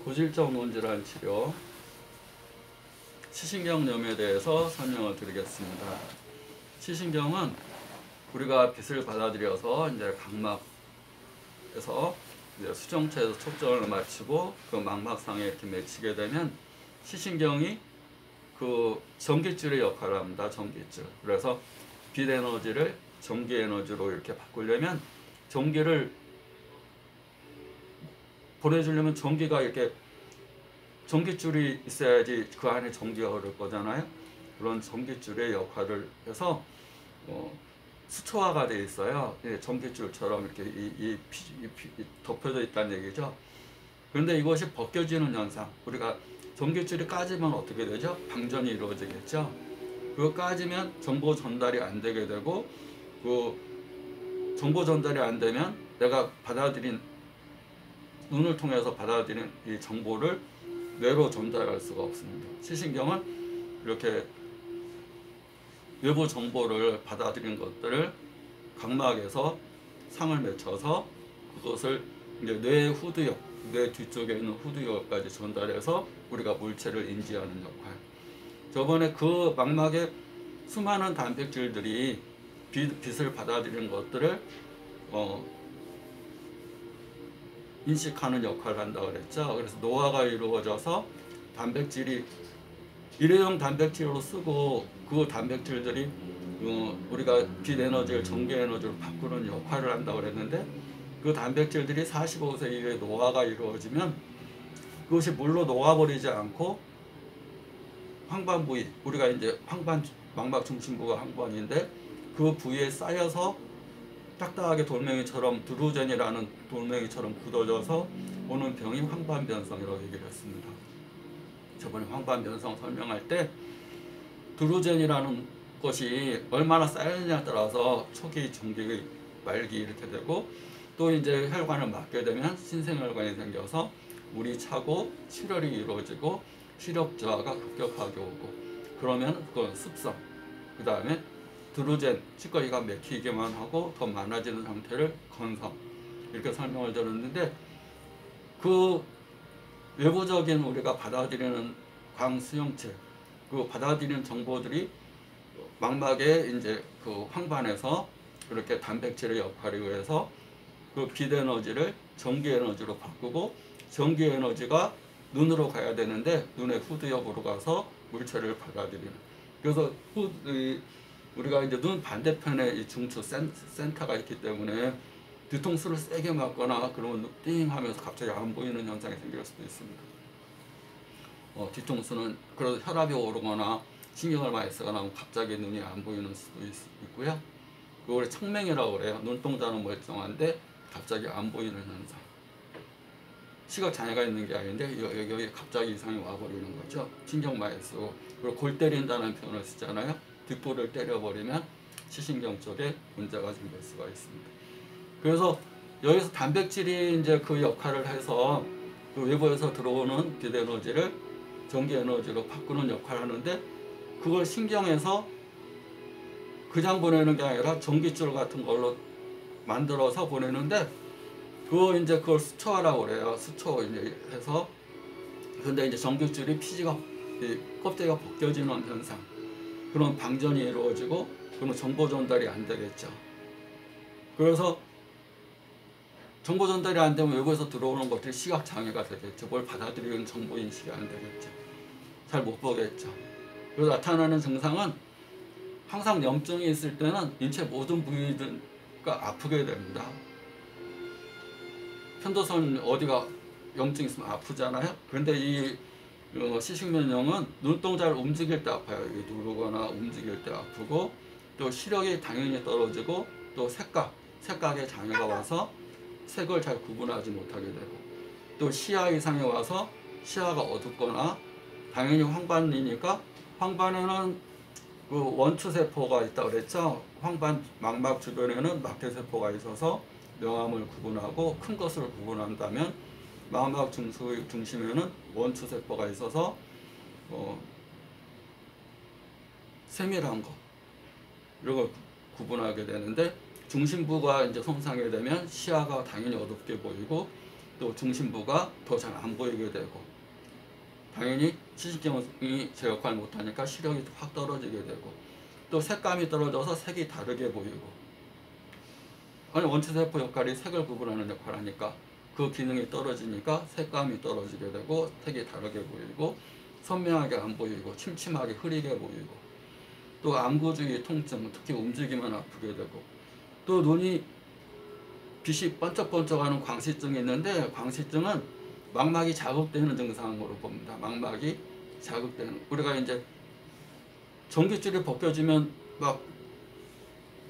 고질적 논질환 치료, 시신경염에 대해서 설명을 드리겠습니다. 시신경은 우리가 빛을 받아들여서 이제 각막에서 이제 수정체에서 초점을 맞추고 그 망막상에 이렇게 맺히게 되면 시신경이 그 전기줄의 역할을 합니다. 전기줄. 그래서 빛 에너지를 전기 에너지로 이렇게 바꾸려면 전기를 보내주려면 전기가 이렇게 전기줄이 있어야지 그 안에 전기가 흐를 거잖아요. 그런 전기줄의 역할을 해서 수초화가 되어 있어요. 전기줄처럼 이렇게 덮여져 있다는 얘기죠. 그런데 이것이 벗겨지는 현상, 우리가 전기줄이 까지면 어떻게 되죠? 방전이 이루어지겠죠. 그거 까지면 정보 전달이 안 되게 되고, 그 정보 전달이 안 되면 내가 받아들인 눈을 통해서 받아들인 이 정보를 뇌로 전달할 수가 없습니다. 시신경은 이렇게 외부 정보를 받아들인 것들을 각막에서 상을 맺혀서 그것을 이제 뇌 후두엽, 뇌 뒤쪽에 있는 후두엽까지 전달해서 우리가 물체를 인지하는 역할. 저번에 그 망막에 수많은 단백질들이 빛을 받아들이는 것들을 인식하는 역할을 한다고 그랬죠. 그래서 노화가 이루어져서 단백질이 일회용 단백질로 쓰고 그 단백질들이 우리가 빛 에너지를 전기 에너지로 바꾸는 역할을 한다고 그랬는데, 그 단백질들이 45세 이후에 노화가 이루어지면 그것이 물로 녹아버리지 않고 황반 부위, 우리가 이제 황반, 망막 중심부가 황반인데 그 부위에 쌓여서 딱딱하게 돌멩이처럼 드루젠이라는 돌멩이처럼 굳어져서 오는 병이 황반변성이라고 얘기를 했습니다. 저번에 황반변성 설명할 때 드루젠이라는 것이 얼마나 쌓였느냐에 따라서 초기, 중기, 말기 이렇게 되고, 또 이제 혈관을 막게 되면 신생혈관이 생겨서 물이 차고 출혈이 이루어지고 시력 저하가 급격하게 오고, 그러면 그건 습성, 그 다음에 드루젠, 치과기가 막히기만 하고 더 많아지는 상태를 건성, 이렇게 설명을 드렸는데, 그 외부적인 우리가 받아들이는 광수용체, 그 받아들이는 정보들이 망막에 이제 그 황반에서 그렇게 단백질의 역할에 의해서 그 빛 에너지를 전기 에너지로 바꾸고, 전기 에너지가 눈으로 가야 되는데 눈의 후두엽으로 가서 물체를 받아들이는. 그래서 우리가 이제 눈 반대편에 이 중추 센터가 있기 때문에 뒤통수를 세게 맞거나 그러면 띵 하면서 갑자기 안 보이는 현상이 생길 수도 있습니다. 뒤통수는 그래서 혈압이 오르거나 신경을 많이 쓰거나 하면 갑자기 눈이 안 보이는 수도 있고요. 그걸 청맹이라고 그래요. 눈동자는 멀쩡한데 갑자기 안 보이는 현상. 시각 장애가 있는 게 아닌데 여기 갑자기 이상이 와버리는 거죠. 신경 많이 쓰고. 그리고 골 때린다는 표현을 쓰잖아요. 뒷골을 때려버리면 시신경 쪽에 문제가 생길 수가 있습니다. 그래서 여기서 단백질이 이제 그 역할을 해서 그 외부에서 들어오는 빛 에너지를 전기 에너지로 바꾸는 역할을 하는데, 그걸 신경에서 그냥 보내는 게 아니라 전기줄 같은 걸로 만들어서 보내는데, 그걸 수초화라고 그래요. 수초 이제 해서. 근데 이제 전기줄이 피지가 껍데기가 벗겨지는 현상, 그런 방전이 이루어지고 그런 정보 전달이 안 되겠죠. 그래서 정보 전달이 안 되면 외부에서 들어오는 것들이 시각 장애가 되겠죠. 뭘 받아들이는 정보 인식이 안 되겠죠. 잘 못 보겠죠. 그래서 나타나는 증상은 항상 염증이 있을 때는 인체 모든 부위가 아프게 됩니다. 편도선 어디가 염증 있으면 아프잖아요. 그런데 이 시식면역은 눈동자를 움직일 때 아파요. 누르거나 움직일 때 아프고, 또 시력이 당연히 떨어지고, 또 색각에 장애가 와서 색을 잘 구분하지 못하게 되고, 또 시야 이상이 와서 시야가 어둡거나, 당연히 황반이니까 황반에는 그 원추세포가 있다고 그랬죠. 황반 망막 주변에는 막대세포가 있어서 명암을 구분하고, 큰 것을 구분한다면 망막 중심에는 원추세포가 있어서 세밀한 거, 이런 걸 구분하게 되는데, 중심부가 이제 손상이 되면 시야가 당연히 어둡게 보이고, 또 중심부가 더 잘 안 보이게 되고, 당연히 시신경이 제 역할을 못하니까 시력이 확 떨어지게 되고, 또 색감이 떨어져서 색이 다르게 보이고, 아니 원체세포 역할이 색을 구분하는 역할을 하니까 그 기능이 떨어지니까 색감이 떨어지게 되고 색이 다르게 보이고 선명하게 안 보이고 침침하게 흐리게 보이고, 또 안구주의 통증, 특히 움직이면 아프게 되고, 또 눈이 빛이 번쩍번쩍하는 광시증이 있는데, 광시증은 망막이 자극되는 증상으로 봅니다. 망막이 자극되는, 우리가 이제 전깃줄이 벗겨지면 막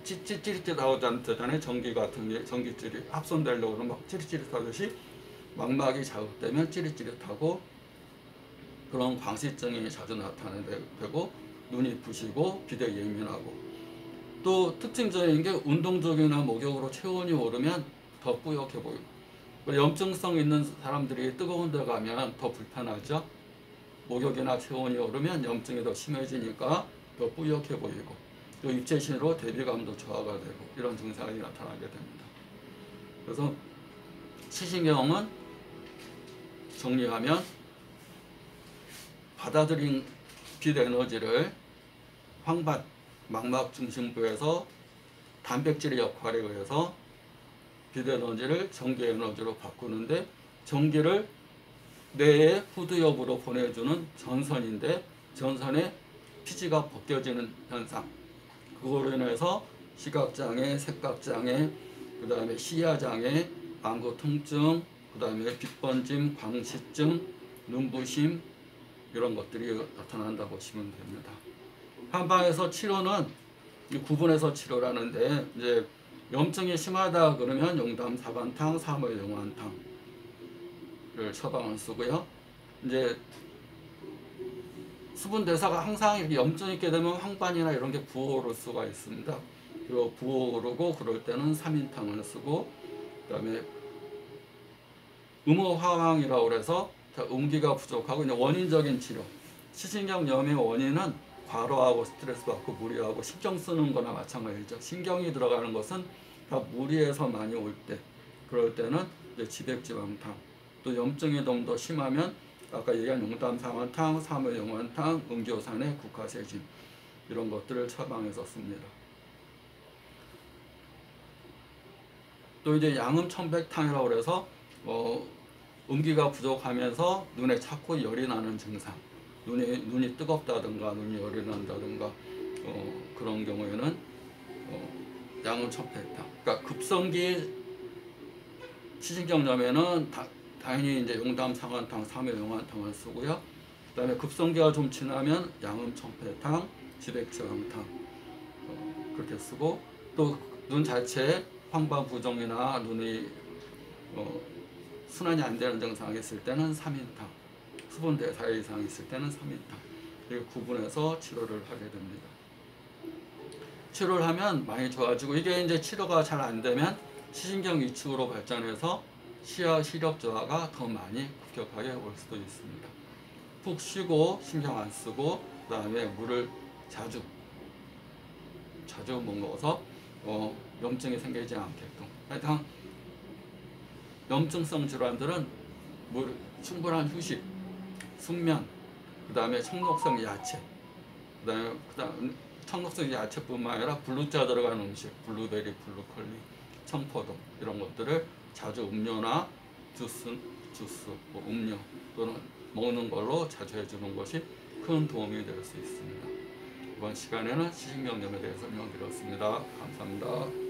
찌릿찌릿 나오잖아요. 전기 같은 게, 전깃줄이 합선되려고 그러면 막 찌릿찌릿하듯이 망막이 자극되면 찌릿찌릿하고, 그런 광시증이 자주 나타나고, 눈이 부시고 비대 예민하고, 또 특징적인 게 운동적이나 목욕으로 체온이 오르면 더 뿌옇게 보이고, 염증성 있는 사람들이 뜨거운 데 가면 더 불편하죠. 목욕이나 체온이 오르면 염증이 더 심해지니까 더 뿌옇게 보이고, 또 입체신으로 대비감도 저하가 되고, 이런 증상이 나타나게 됩니다. 그래서 시신경은 정리하면 받아들인 빛 에너지를 황반, 망막 중심부에서 단백질의 역할에 의해서 빛 에너지를 전기 에너지로 바꾸는데, 전기를 뇌의 후두엽으로 보내주는 전선인데, 전선에 피지가 벗겨지는 현상, 그거로 인해서 시각장애, 색각장애, 그 다음에 시야장애, 안구 통증, 그 다음에 빛번짐, 광시증, 눈부심, 이런 것들이 나타난다고 보시면 됩니다. 한방에서 치료는 구분해서 치료라는데, 이제 염증이 심하다 그러면 용담 사반탕, 사모용환탕을 처방을 쓰고요. 이제 수분 대사가 항상 이렇게 염증 있게 되면 황반이나 이런 게 부어오를 수가 있습니다. 그리고 부어오르고 그럴 때는 삼인탕을 쓰고, 그다음에 음호화황이라고 그래서 음기가 부족하고, 이제 원인적인 치료, 시신경염의 원인은 과로하고 스트레스 받고 무리하고 신경 쓰는 거나 마찬가지죠. 신경이 들어가는 것은 다 무리해서 많이 올 때, 그럴 때는 이제 지백지방탕, 또 염증이 좀 더 심하면 아까 얘기한 용담상환탕, 사모용환탕, 음교산의 국화세진, 이런 것들을 처방해서 씁니다. 또 이제 양음천백탕이라고 그래서 음기가 부족하면서 눈에 자꾸 열이 나는 증상, 눈이 뜨겁다든가 눈이 열이 난다든가 그런 경우에는 양음천백탕, 그러니까 급성기 시신경염에는 당연히 이제 용담상환탕, 사모용환탕을 쓰고요. 그다음에 급성기가 좀 지나면 양음천백탕, 지백지방탕 그렇게 쓰고, 또 눈 자체에 황반 부종이나 눈이 순환이 안 되는 증상이 있을 때는 삼인탕, 수분 대사 이상이 있을 때는 삼인탕, 이렇게 구분해서 치료를 하게 됩니다. 치료를 하면 많이 좋아지고, 이게 이제 치료가 잘 안 되면 시신경 위축으로 발전해서 시야 시력 저하가 더 많이 급격하게 올 수도 있습니다. 푹 쉬고 신경 안 쓰고, 그 다음에 물을 자주 먹어서 염증이 생기지 않게끔. 하여튼 염증성 질환들은 충분한 휴식, 숙면, 그 다음에 청록성 야채, 그 다음에 청록성 야채뿐만 아니라 블루자 들어간 음식, 블루베리, 블루컬리, 청포도, 이런 것들을 자주 음료나 주스, 음료 또는 먹는 걸로 자주 해주는 것이 큰 도움이 될 수 있습니다. 이번 시간에는 시신경염에 대해 설명드렸습니다. 감사합니다.